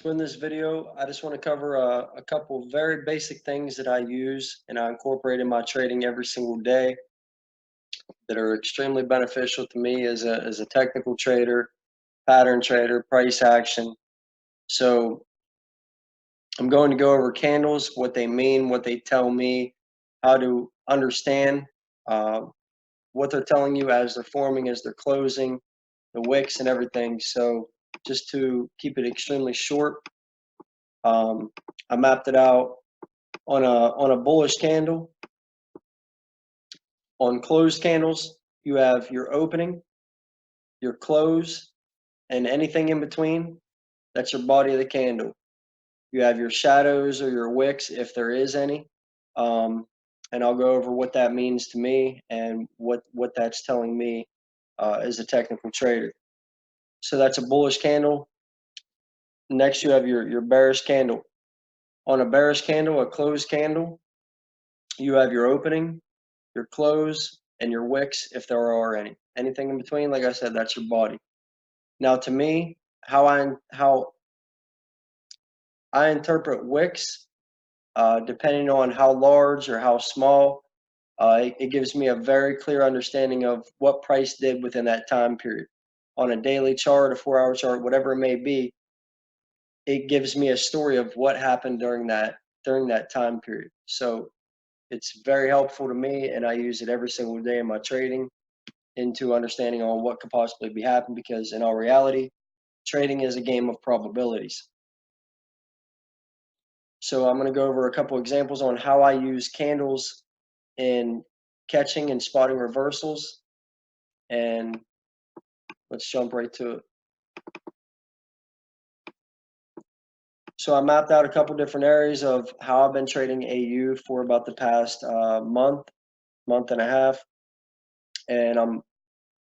So in this video, I just want to cover a couple very basic things that I use and I incorporate in my trading every single day that are extremely beneficial to me as a technical trader, pattern trader, price action. So I'm going to go over candles, what they mean, what they tell me, how to understand uh, what they're telling you as they're forming, as they're closing, the wicks and everything. So just to keep it extremely short, um, I mapped it out on a bullish candle. On closed candles, you have your opening, your close, and anything in between. That's your body of the candle. You have your shadows or your wicks, if there is any. And I'll go over what that means to me and what that's telling me as a technical trader. So that's a bullish candle. Next, you have your bearish candle. On a bearish candle, a closed candle, you have your opening, your close, and your wicks, if there are any. Anything in between, like I said, that's your body. Now, to me, how I interpret wicks, depending on how large or how small, it gives me a very clear understanding of what price did within that time period. On a daily chart, a 4-hour chart, whatever it may be, it gives me a story of what happened during that time period. So it's very helpful to me, and I use it every single day in my trading into understanding on what could possibly be happening, because in our reality, trading is a game of probabilities. So I'm going to go over a couple examples on how I use candles in catching and spotting reversals, and let's jump right to it. So I mapped out a couple different areas of how I've been trading AU for about the past month and a half, and I'm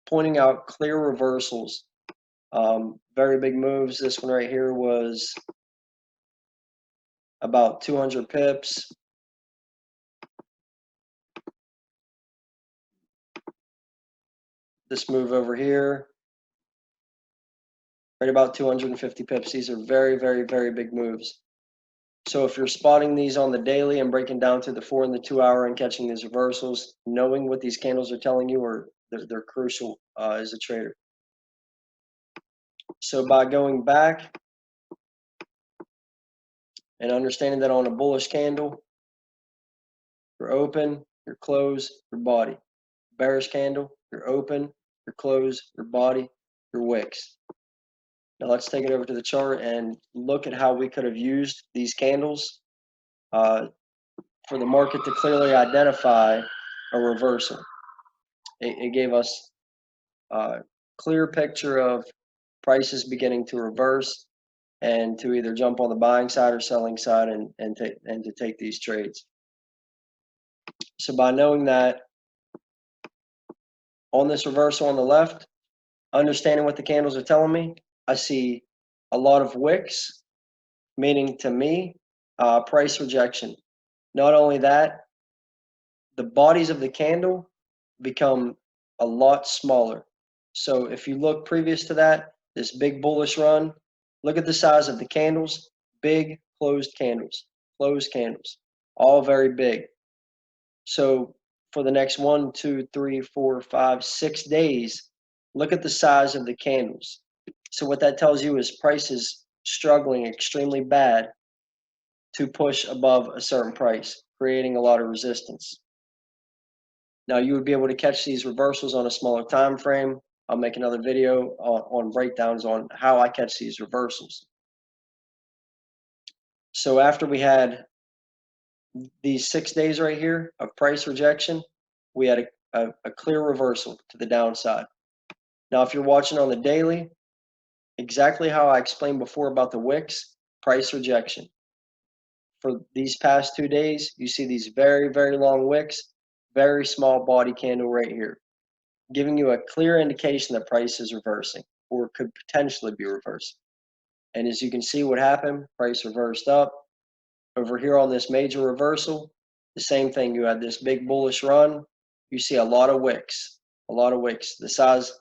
pointing out clear reversals. Very big moves. This one right here was about 200 pips. This move over here, right about 250 pips. These are very, very, very big moves. So if you're spotting these on the daily and breaking down to the 4 and the 2-hour and catching these reversals, knowing what these candles are telling you, they're crucial as a trader. So by going back and understanding that on a bullish candle, your open, your close, your body. Bearish candle, your open, your close, your body, your wicks. Now let's take it over to the chart and look at how we could have used these candles for the market to clearly identify a reversal. It gave us a clear picture of prices beginning to reverse and to either jump on the buying side or selling side and to take these trades. So by knowing that on this reversal on the left, understanding what the candles are telling me, I see a lot of wicks, meaning to me, price rejection. Not only that, the bodies of the candle become a lot smaller. So if you look previous to that, this big bullish run, look at the size of the candles, big closed candles, all very big. So for the next 1, 2, 3, 4, 5, 6 days, look at the size of the candles. So what that tells you is price is struggling extremely bad to push above a certain price, creating a lot of resistance. Now you would be able to catch these reversals on a smaller time frame. I'll make another video on breakdowns on how I catch these reversals. So after we had these 6 days right here of price rejection, we had a clear reversal to the downside. Now if you're watching on the daily, exactly how I explained before about the wicks, price rejection. For these past 2 days, you see these very, very long wicks, very small body candle right here, giving you a clear indication that price is reversing or could potentially be reversing. And as you can see what happened, price reversed up. Over here on this major reversal, the same thing. You had this big bullish run. You see a lot of wicks, The size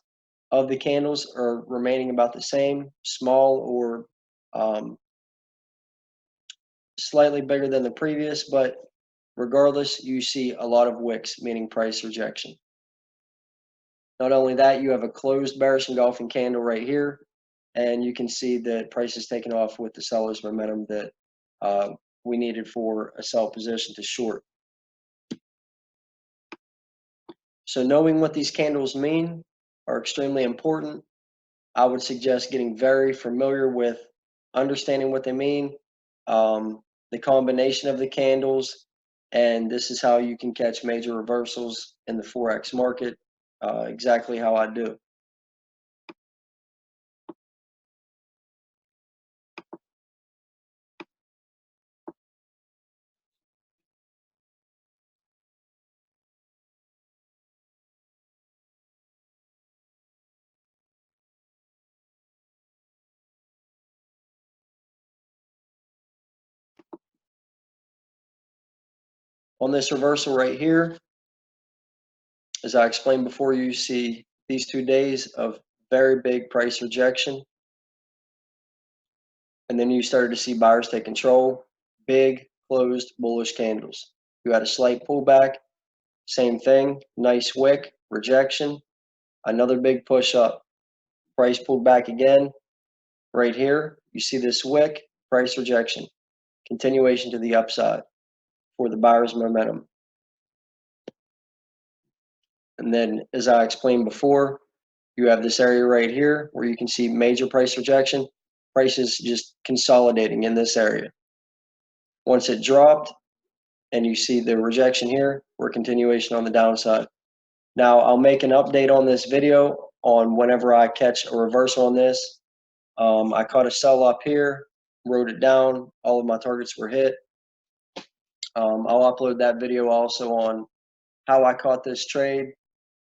of the candles are remaining about the same, small or slightly bigger than the previous, but regardless, you see a lot of wicks, meaning price rejection. Not only that, you have a closed bearish engulfing candle right here, and you can see that price is taking off with the seller's momentum that we needed for a sell position to short. So knowing what these candles mean are extremely important. I would suggest getting very familiar with understanding what they mean, the combination of the candles, and this is how you can catch major reversals in the Forex market, exactly how I do. On this reversal right here, as I explained before, you see these 2 days of very big price rejection. And then you started to see buyers take control, big closed bullish candles. You had a slight pullback, same thing, nice wick, rejection, another big push up. Price pulled back again. Right here, you see this wick, price rejection, continuation to the upside for the buyer's momentum. And then, as I explained before, you have this area right here where you can see major price rejection. Prices just consolidating in this area. Once it dropped and you see the rejection here, we're continuation on the downside. Now, I'll make an update on this video on whenever I catch a reversal on this. I caught a sell up here, wrote it down. All of my targets were hit. I'll upload that video also on how I caught this trade.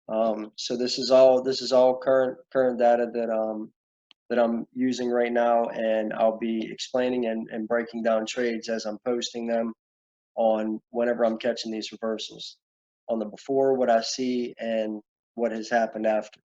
So this is all current data that I'm using right now, and I'll be explaining and breaking down trades as I'm posting them on whenever I'm catching these reversals, on the before, what I see, and what has happened after.